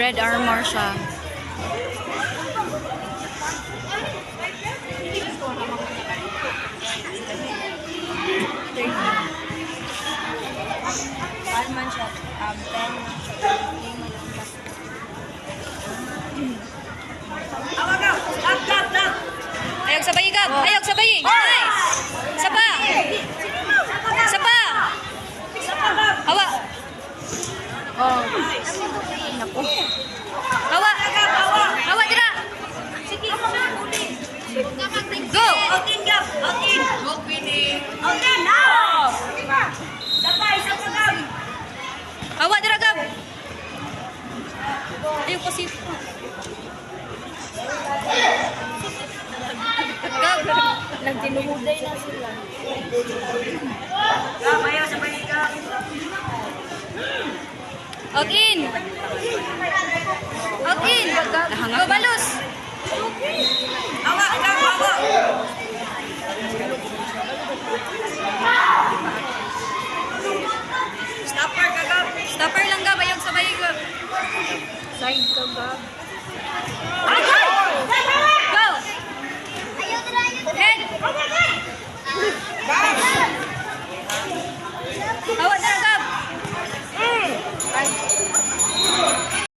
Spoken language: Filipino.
Red Armor siya. Alman siya. 10. Ayog sabay ka. Ayog sabay. Nice. Sapa. Sapa. Hawa. Oh. Naku. Hawa. Hawa dira. Go. Okay, gap. Okay. Okay, now. Sabay, sabay. Hawa dira gab. Ayog kasi. Gab. Nagtinuhuday na sila. Ayaw, sabay ka. Out in. Out in. Go balos.